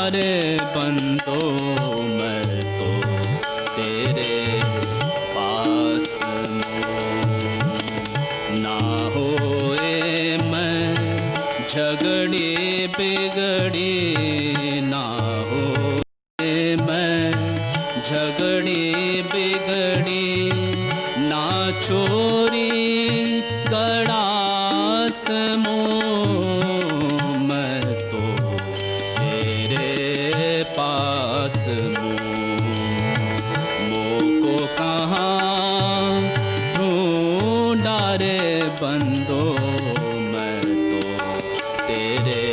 अरे बंदो मैं तो तेरे पास ना होए मैं झगड़ी बिगड़ी, ना होए मैं झगड़ी बिगड़ी, ना चोरी गड़ास मैं तो तेरे पास मोको कहाँ ढूंढा रे बंदो, मैं तो तेरे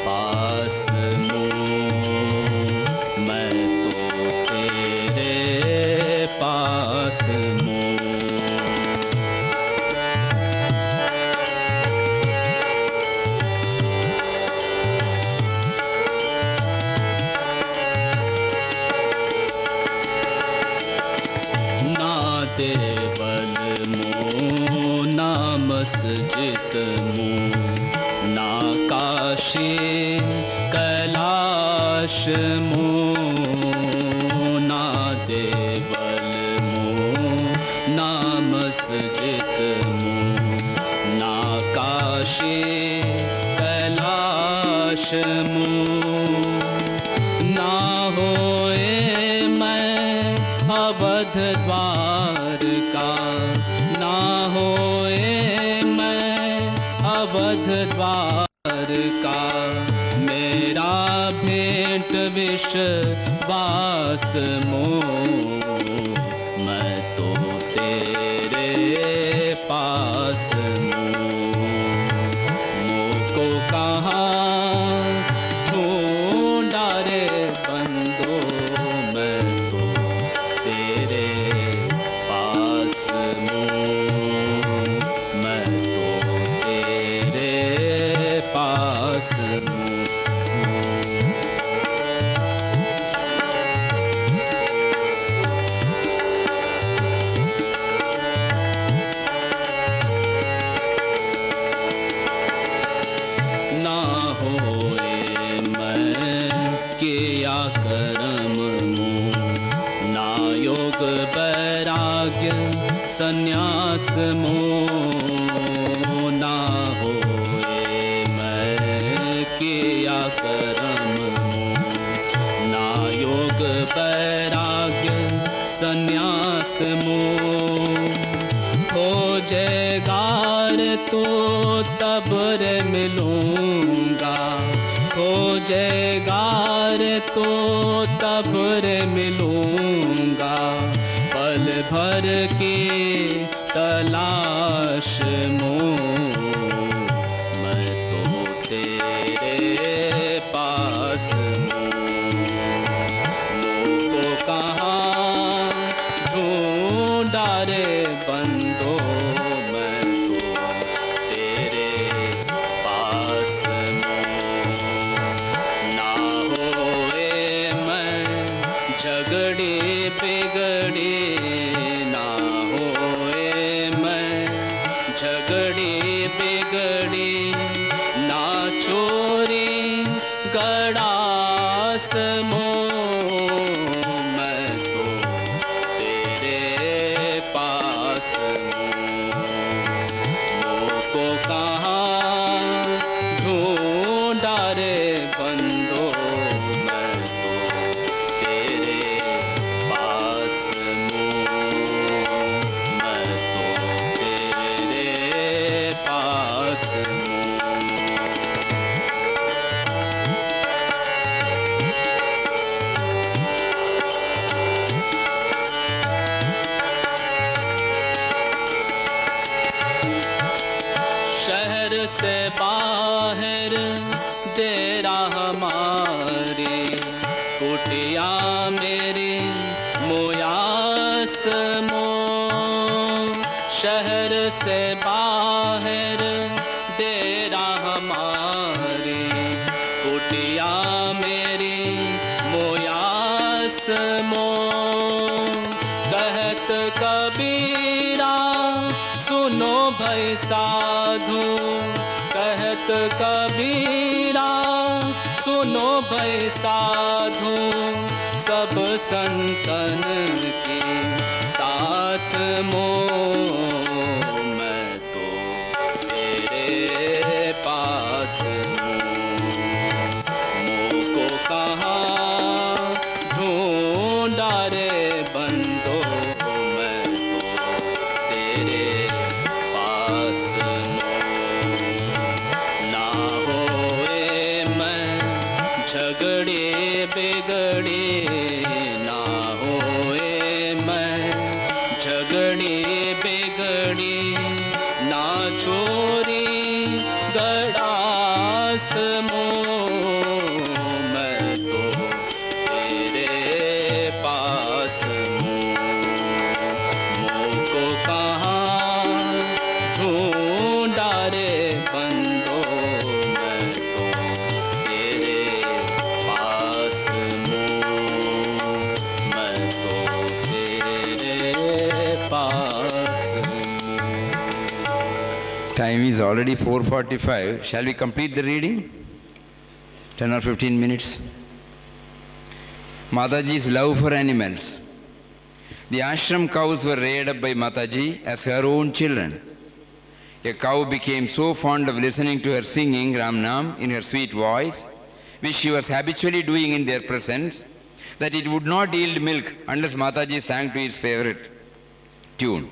पास मैं तो तेरे पास देवल मो ना मस्जिद मो ना काशी कैलाश मो, ना देवल मो ना मस्जिद मो ना काशी कैलाश मो, ना होए मैं अवध द्वार का, ना होए मैं अवध द्वार का, मेरा भेंट विश्वास मैं तो तेरे पास मोको कहाँ ढूंढा रे बंदो, मैं तो तेरे पास मैं तो तेरे पास ना होए मैं किया करम ना योग वैराग्य संन्यास ना होए मैं किया करम ना योग वैराग्य संन्यास खोजेगार तो तब रे मिलूंगा, खोजेगार तो तब रे मिलूंगा, पल भर की तलाश मैं तो तेरे पास मुझको कहाँ ढूंढा रे बंदो, मैं तो तेरे पास ना होए मैं झगड़ी बिगड़ी, ना होए मैं झगड़ी बिगड़ी, ना चोरी गड़ास मैं तो तेरे पास मोको कहाँ ढूंढा रे बंदो, मैं तो तेरे पास मैं तो तेरे पास शहर से बाहर डेरा हमारी, कुटिया मेरी मोयास शहर से बाहर डेरा हमारी, कुटिया मेरी मोयास कहत कबीरा सुनो भई साधु, कहत कबीरा सुनो मैं साधु सब संतन के साथ मोह, मैं तो तेरे पास हूँ। मोह को कहाँ ढूंढा रे बंदो, मैं तो तेरे पास हूँ। ना होए मैं झगड़े बिगड़े, ना होए मैं झगड़े बिगड़े, ना चोरी गड़ास मोह, मैं तो तेरे पास हूँ। मोह को कहाँ ढूंढा रे बंदो, मैं तो तेरे पास हूँ। मैं तो तेरे पास हूँ। Time is already 4:45. Shall we complete the reading? 10 or 15 minutes. Mataji's love for animals. The ashram cows were reared up by Mataji as her own children. A cow became so fond of listening to her singing Ram Nam in her sweet voice, which she was habitually doing in their presence, that it would not yield milk unless Mataji sang to its favorite tune.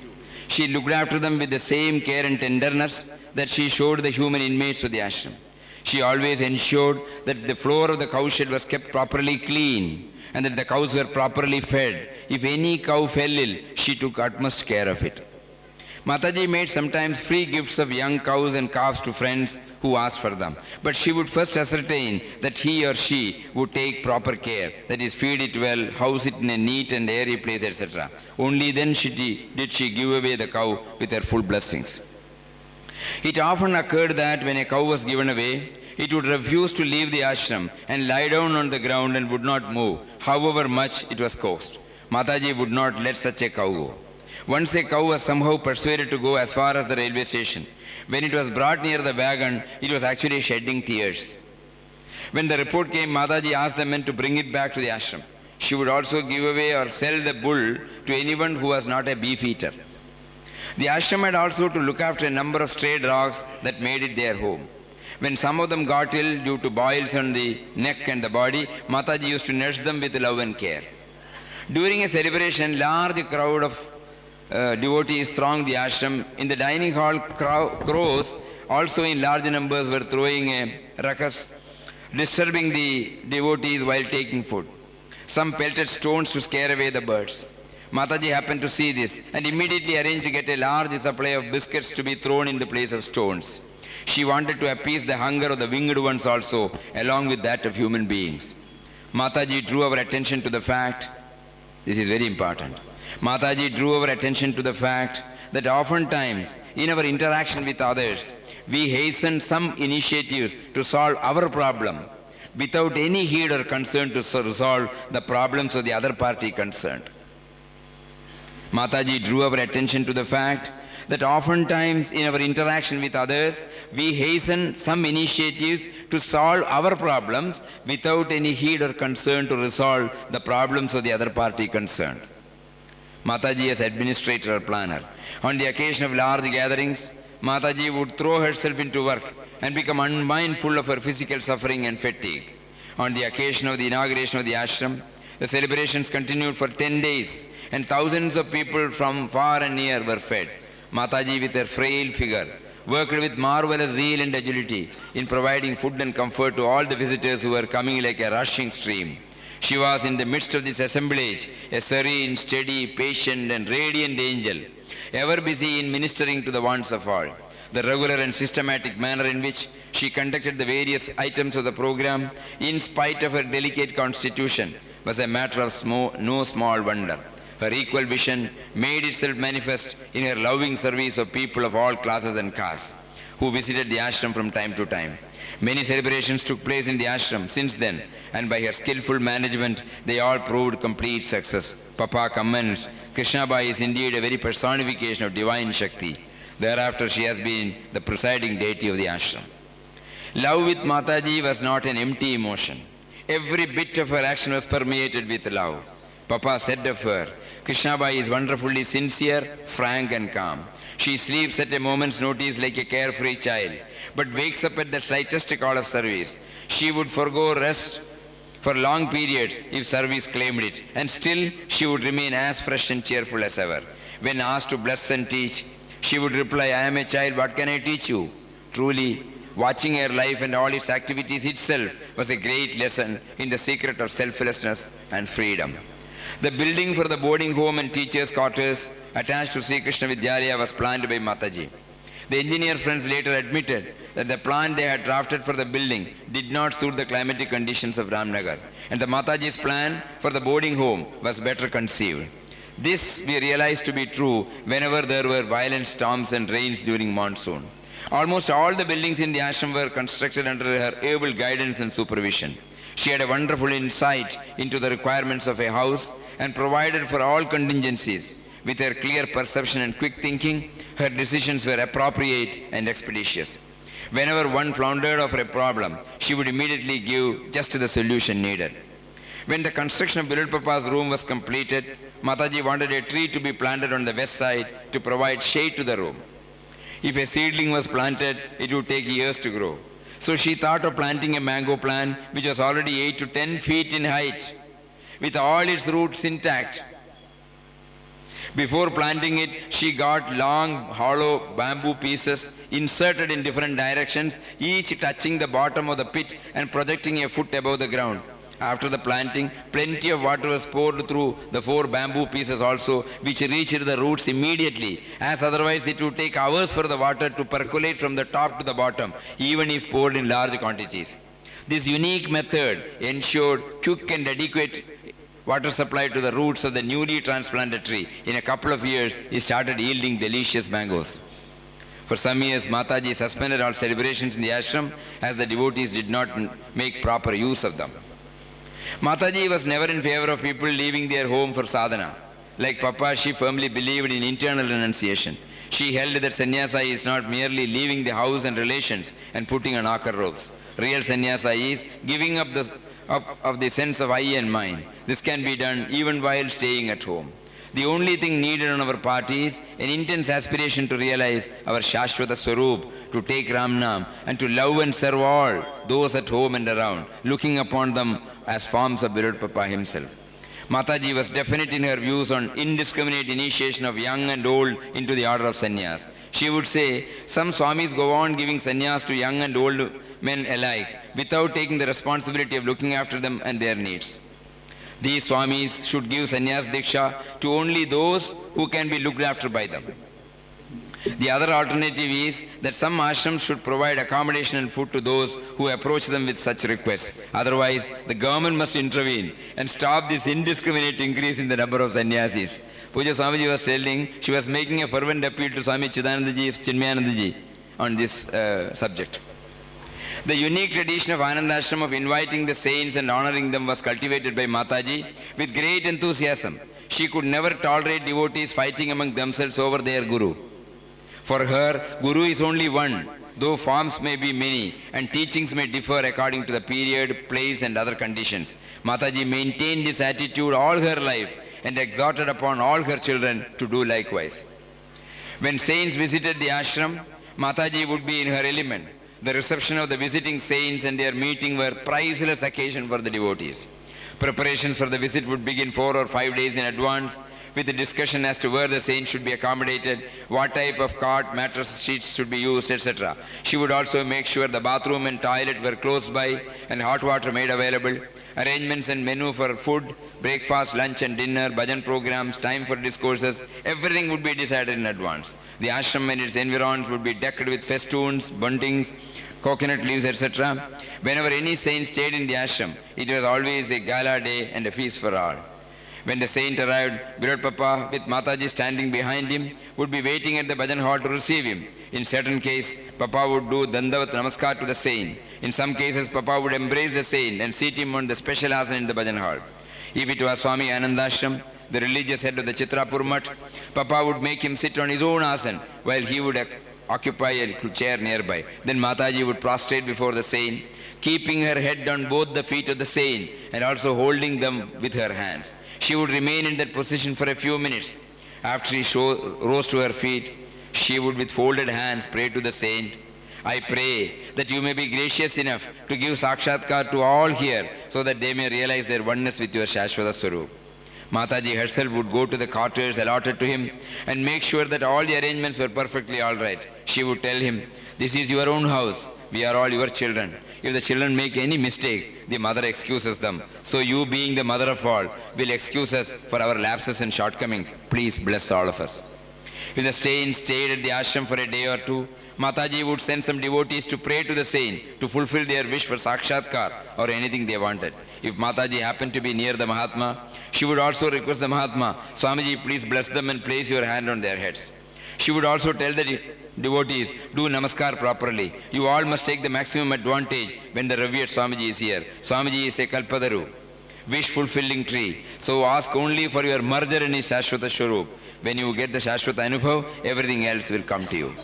She looked after them with the same care and tenderness that she showed the human inmates of the ashram. She always ensured that the floor of the cowshed was kept properly clean and that the cows were properly fed. If any cow fell ill, she took utmost care of it. Mataji made sometimes free gifts of young cows and calves to friends who asked for them. But she would first ascertain that he or she would take proper care, that is, feed it well, house it in a neat and airy place, etc. Only then did she give away the cow with her full blessings. It often occurred that when a cow was given away, it would refuse to leave the ashram and lie down on the ground and would not move, however much it was coaxed. Mataji would not let such a cow go. Once a cow was somehow persuaded to go as far as the railway station. When it was brought near the wagon, it was actually shedding tears. When the report came, Mataji asked the men to bring it back to the ashram. She would also give away or sell the bull to anyone who was not a beef eater. The ashram had also to look after a number of stray dogs that made it their home. When some of them got ill due to boils on the neck and the body, Mataji used to nurse them with love and care. During a celebration, large crowd of devotees thronged the ashram. In the dining hall, crows also in large numbers were throwing a ruckus, disturbing the devotees while taking food. Some pelted stones to scare away the birds. Mataji happened to see this and immediately arranged to get a large supply of biscuits to be thrown in the place of stones. She wanted to appease the hunger of the winged ones also, along with that of human beings. Mataji drew our attention to the fact, this is very important, Mataji drew our attention to the fact that oftentimes in our interaction with others, we hasten some initiatives to solve our problem without any heed or concern to resolve the problems of the other party concerned. Mataji drew our attention to the fact that oftentimes in our interaction with others, we hasten some initiatives to solve our problems without any heed or concern to resolve the problems of the other party concerned. Mataji as administrator or planner. On the occasion of large gatherings, Mataji would throw herself into work and become unmindful of her physical suffering and fatigue. On the occasion of the inauguration of the ashram, the celebrations continued for 10 days and thousands of people from far and near were fed. Mataji, with her frail figure, worked with marvelous zeal and agility in providing food and comfort to all the visitors who were coming like a rushing stream. She was in the midst of this assemblage, a serene, steady, patient and radiant angel, ever busy in ministering to the wants of all. The regular and systematic manner in which she conducted the various items of the program, in spite of her delicate constitution, was a matter of no small wonder. Her equal vision made itself manifest in her loving service of people of all classes and castes, who visited the ashram from time to time. Many celebrations took place in the ashram since then, and by her skillful management, they all proved complete success. Papa comments, Krishnabai is indeed a very personification of divine Shakti. Thereafter, she has been the presiding deity of the ashram. Love with Mataji was not an empty emotion. Every bit of her action was permeated with love. Papa said of her, Krishnabai is wonderfully sincere, frank and calm. She sleeps at a moment's notice like a carefree child, but wakes up at the slightest call of service. She would forego rest for long periods if service claimed it, and still she would remain as fresh and cheerful as ever. When asked to bless and teach, she would reply, I am a child, what can I teach you? Truly, watching her life and all its activities itself was a great lesson in the secret of selflessness and freedom. The building for the boarding home and teachers' quarters attached to Sri Krishna Vidyalaya was planned by Mataji. The engineer friends later admitted that the plan they had drafted for the building did not suit the climatic conditions of Ramnagar, and the Mataji's plan for the boarding home was better conceived. This we realized to be true whenever there were violent storms and rains during monsoon. Almost all the buildings in the ashram were constructed under her able guidance and supervision. She had a wonderful insight into the requirements of a house and provided for all contingencies. With her clear perception and quick thinking, her decisions were appropriate and expeditious. Whenever one floundered over a problem, she would immediately give just the solution needed. When the construction of Birul Papa's room was completed, Mataji wanted a tree to be planted on the west side to provide shade to the room. If a seedling was planted, it would take years to grow. So she thought of planting a mango plant which was already 8 to 10 feet in height, with all its roots intact. Before planting it, she got long, hollow bamboo pieces inserted in different directions, each touching the bottom of the pit and projecting a foot above the ground. After the planting, plenty of water was poured through the 4 bamboo pieces also, which reached the roots immediately, as otherwise it would take hours for the water to percolate from the top to the bottom, even if poured in large quantities. This unique method ensured quick and adequate water supply to the roots of the newly transplanted tree. In a couple of years, it started yielding delicious mangoes. For some years, Mataji suspended all celebrations in the ashram as the devotees did not make proper use of them. Mataji was never in favor of people leaving their home for sadhana. Like Papa, she firmly believed in internal renunciation. She held that sannyasa is not merely leaving the house and relations and putting on akar robes. Real sannyasa is giving up the sense of I and mine. This can be done even while staying at home. The only thing needed on our part is an intense aspiration to realize our Shashwata Swarup, to take Ramnam and to love and serve all those at home and around, looking upon them as forms of Birul Papa himself. Mataji was definite in her views on indiscriminate initiation of young and old into the order of sannyas. She would say, some swamis go on giving sannyas to young and old men alike without taking the responsibility of looking after them and their needs. These swamis should give sannyas diksha to only those who can be looked after by them. The other alternative is that some ashrams should provide accommodation and food to those who approach them with such requests. Otherwise, the government must intervene and stop this indiscriminate increase in the number of sannyasis. Puja Swamiji was telling, she was making a fervent appeal to Swami Chidanandaji, Chinmayanandaji on this subject. The unique tradition of Ananda Ashram of inviting the saints and honoring them was cultivated by Mataji with great enthusiasm. She could never tolerate devotees fighting among themselves over their guru. For her, guru is only one, though forms may be many and teachings may differ according to the period, place and other conditions. Mataji maintained this attitude all her life and exhorted upon all her children to do likewise. When saints visited the ashram, Mataji would be in her element. The reception of the visiting saints and their meeting were priceless occasion for the devotees. Preparations for the visit would begin 4 or 5 days in advance, with a discussion as to where the saints should be accommodated, what type of cot, mattress, sheets should be used, etc. She would also make sure the bathroom and toilet were close by and hot water made available. Arrangements and menu for food, breakfast, lunch and dinner, bhajan programs, time for discourses, everything would be decided in advance. The ashram and its environs would be decked with festoons, buntings, coconut leaves, etc. Whenever any saint stayed in the ashram, it was always a gala day and a feast for all. When the saint arrived, Birul Papa, with Mataji standing behind him, would be waiting at the bhajan hall to receive him. In certain cases, Papa would do Dandavat Namaskar to the saint. In some cases, Papa would embrace the saint and seat him on the special asana in the bhajan hall. If it was Swami Anandashram, the religious head of the Chitrapur Mutt, Papa would make him sit on his own asana while he would occupy a chair nearby. Then Mataji would prostrate before the saint, keeping her head on both the feet of the saint and also holding them with her hands. She would remain in that position for a few minutes. After she rose to her feet, she would with folded hands pray to the saint, I pray that you may be gracious enough to give Sakshatkar to all here so that they may realize their oneness with your Shashwata Swarup. Mataji herself would go to the quarters allotted to him and make sure that all the arrangements were perfectly all right. She would tell him, this is your own house. We are all your children. If the children make any mistake, the mother excuses them. So you, being the mother of all, will excuse us for our lapses and shortcomings. Please bless all of us. If the saint stayed at the ashram for a day or two, Mataji would send some devotees to pray to the saint to fulfill their wish for Sakshatkar or anything they wanted. If Mataji happened to be near the Mahatma, she would also request the Mahatma, Swamiji, please bless them and place your hand on their heads. She would also tell the devotees, do namaskar properly. You all must take the maximum advantage when the revered Swamiji is here. Swamiji is a Kalpadaru, wish-fulfilling tree. So ask only for your merger in his Shashwata Swarup. When you get the Shashwata Anubhav, everything else will come to you.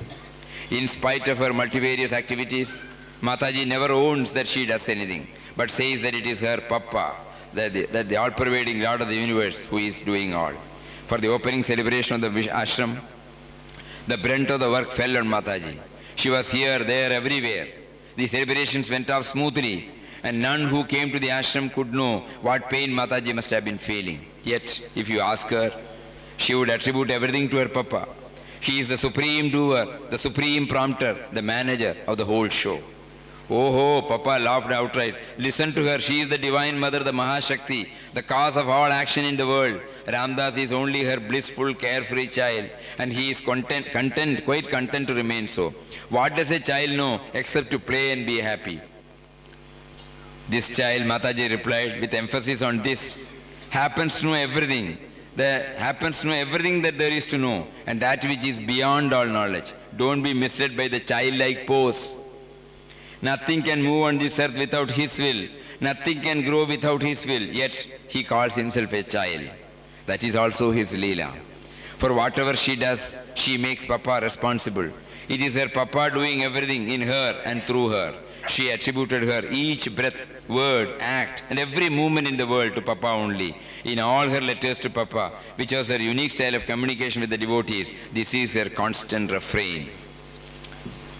In spite of her multivarious activities, Mataji never owns that she does anything, but says that it is her Papa, that the all-pervading Lord of the universe who is doing all. For the opening celebration of the ashram, the brunt of the work fell on Mataji. She was here, there, everywhere. The celebrations went off smoothly, and none who came to the ashram could know what pain Mataji must have been feeling. Yet, if you ask her, she would attribute everything to her Papa. He is the supreme doer, the supreme prompter, the manager of the whole show. Oh ho, Papa laughed outright. Listen to her, she is the divine mother, the Mahashakti, the cause of all action in the world. Ramdas is only her blissful, carefree child, and he is quite content to remain so. What does a child know except to play and be happy? This child, Mataji replied with emphasis on this, happens to know everything. Happens to know everything that there is to know, and that which is beyond all knowledge. Don't be misled by the childlike pose. Nothing can move on this earth without his will. Nothing can grow without his will. Yet he calls himself a child. That is also his Leela. For whatever she does, she makes Papa responsible. It is her Papa doing everything in her and through her. She attributed her each breath, word, act, and every movement in the world to Papa only. In all her letters to Papa, which was her unique style of communication with the devotees, this is her constant refrain.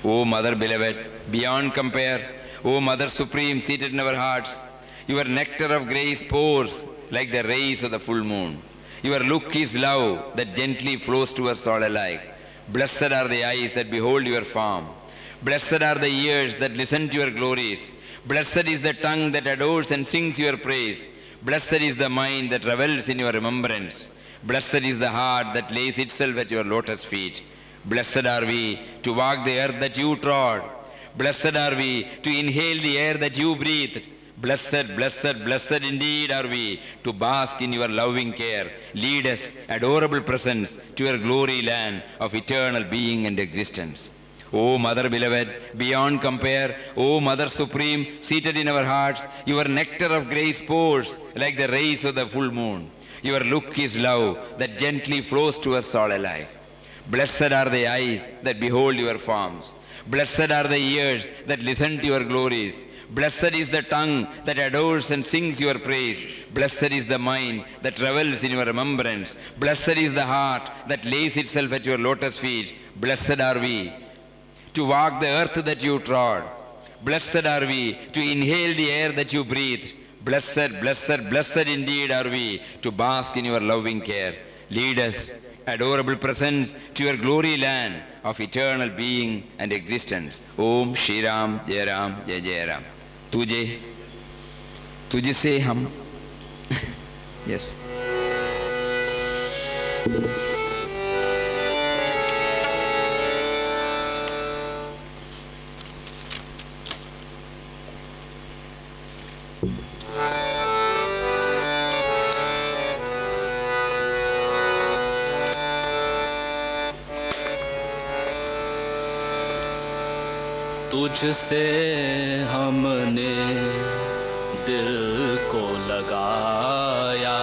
O Mother beloved, beyond compare, O Mother Supreme seated in our hearts, your nectar of grace pours like the rays of the full moon. Your look is love that gently flows to us all alike. Blessed are the eyes that behold your form. Blessed are the ears that listen to your glories. Blessed is the tongue that adores and sings your praise. Blessed is the mind that revels in your remembrance. Blessed is the heart that lays itself at your lotus feet. Blessed are we to walk the earth that you trod. Blessed are we to inhale the air that you breathed. Blessed, blessed, blessed indeed are we to bask in your loving care. Lead us, adorable presence, to your glory land of eternal being and existence. O Mother beloved, beyond compare, O Mother Supreme, seated in our hearts, your nectar of grace pours like the rays of the full moon. Your look is love that gently flows to us all alike. Blessed are the eyes that behold your forms. Blessed are the ears that listen to your glories. Blessed is the tongue that adores and sings your praise. Blessed is the mind that revels in your remembrance. Blessed is the heart that lays itself at your lotus feet. Blessed are we to walk the earth that you trod. Blessed are we to inhale the air that you breathed. Blessed, blessed, blessed indeed are we to bask in your loving care. Lead us, adorable presence, to your glory land of eternal being and existence. Om Shri Ram, Jai Ram, Jai Jai Ram. Tujhe hum. Yes. तुझसे हमने दिल को लगाया,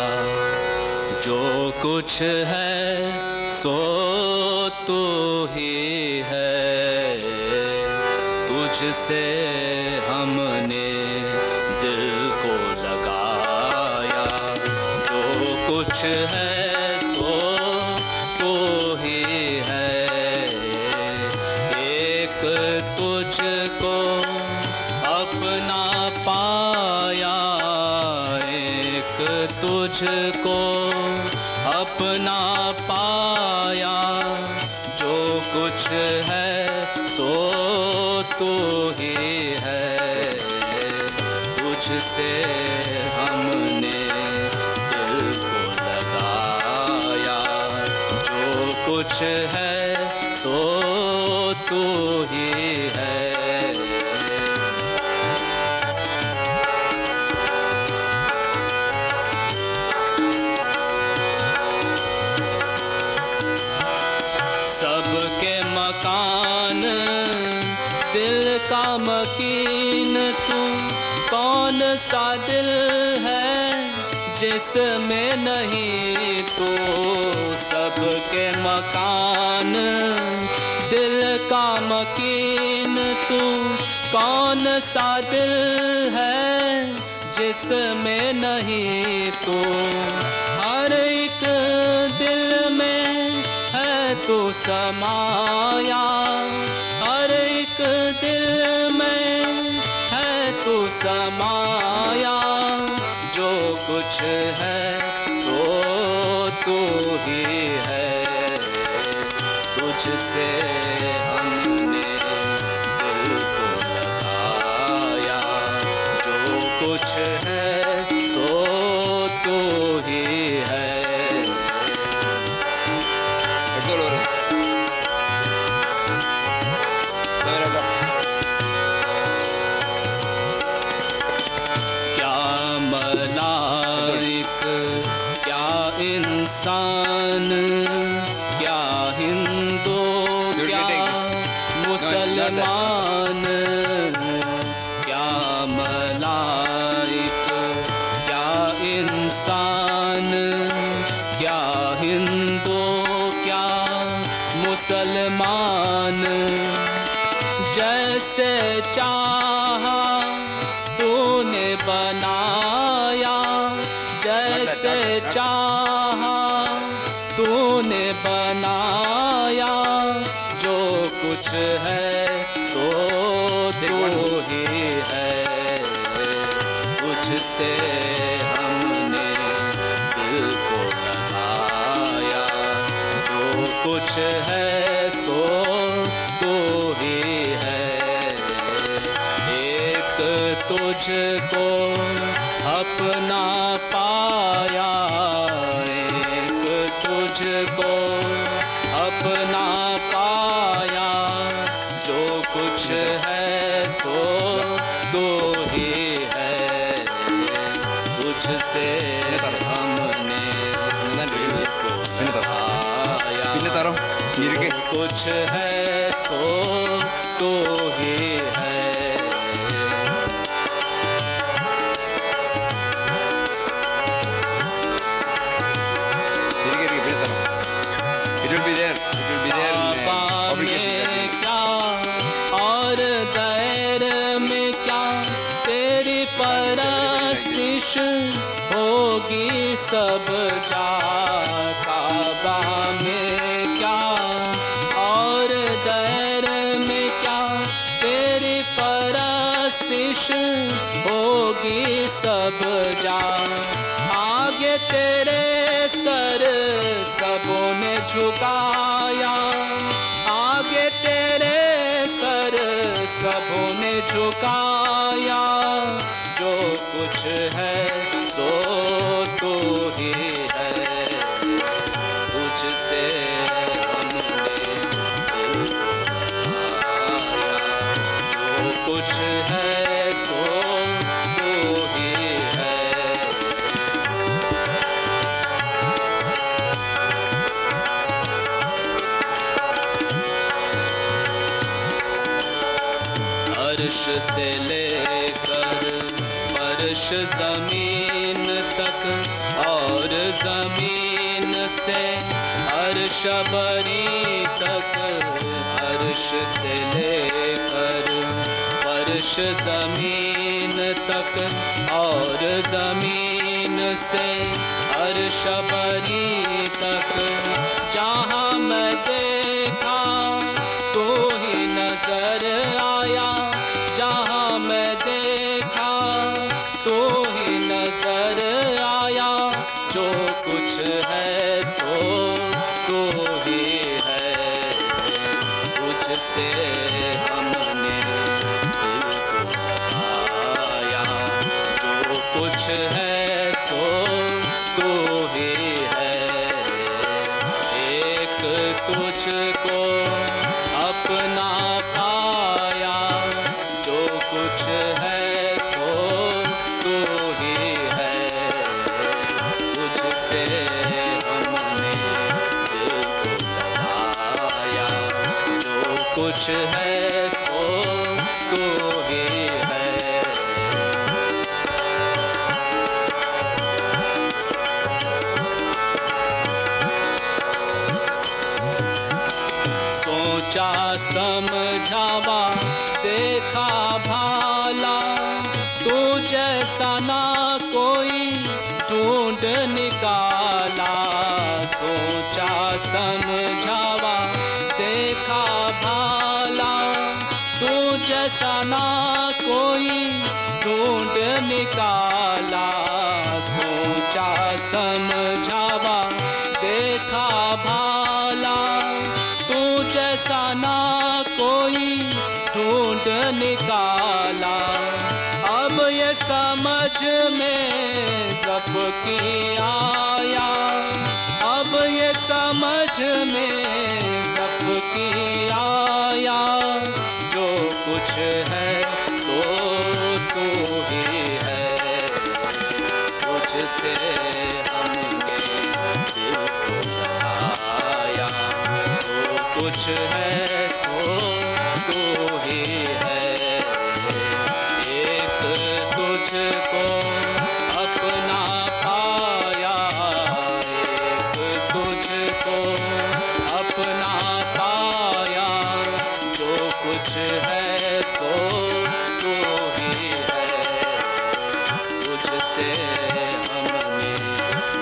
जो कुछ है सो तू ही है। तुझसे हमने कुछ है सो तू ही है। एक तुझको अपना पाया, एक तुझको अपना पाया, जो कुछ है सो तू ही है। तुझसे हमने दिल को लगाया, जो कुछ है सो तू ही है। सबके मकान दिल का मकीन तू, कौन सा दिल है जिसमें नहीं तू। सबके मकान दिल का मकीन तू, कौन सा दिल है जिसमें नहीं तू। हर एक दिल में है तू समाया, हर एक दिल में है तू समाया, जो कुछ है सो तू ही है। तुझसे हमने दिल को लगाया, जो कुछ है सो तू ही है। इंसान क्या हिंदू क्या मुसलमान, क्या मलाइक क्या इंसान, क्या हिंदू क्या मुसलमान। जैसे चाहा तूने बनाया, जैसे चाहा तूने बनाया, जो कुछ है सो तू ही है। तुझसे हमने दिल को लगाया, जो कुछ है सो तू ही है। एक तुझको अपना पाया, एक तुझको अपना पाया, जो कुछ है सो तू ही है। तुझसे हमने दिल को लगाया, जो कुछ है सो तू ही है। होगी सब जा काबा में क्या, और दैर में क्या तेरी परस्तिश होगी सब जा। आगे तेरे सर सबों ने झुकाया, आगे तेरे सर सबों ने झुकाया, जो कुछ है सो तू ही है। तुझसे हमने दिल को लगाया, जो कुछ है सो तू ही है। अर्श से लेकर फर्श जमीन तक, और जमीन से अर्श बरी तक, अर्श से लेकर फर्श जमीन तक, और जमीन से शबरी तक जहाँ मैं देखा तो ही नजर आया, जहाँ मैं देखा तो ही नजर आया। जो कुछ है सो तो ही है, तुझसे हमने दिल को लगाया। जो कुछ है सो तो ही है, एक तुझको अपना पाया। जो कुछ है सो तो ही है, तुझसे हमने दिल को लगाया। जो कुछ है सो तो ही है। सोचा समझावा देखा भाला, तू जैसा ना कोई ढूंढ निकाला। सोचा समझावा देखा भाला, तू जैसा ना कोई ढूंढ निकाला। सोचा समझावा देखा भाला, तू जैसा ना कोई ढूंढ निकाला। अब ये समझ में ज़फ़्की आया, अब ये समझ में ज़फ़्की आया। जो कुछ है सो तो ही है, तुझसे हमने दिल को लगाया। जो कुछ है सो तो ही है, एक तुझको अपना पाया। एक तुझको अपना पाया। जो कुछ है सो तो ही है, तुझसे हमने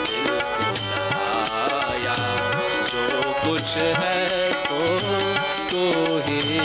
दिल को लगाया। जो कुछ है सो तो ही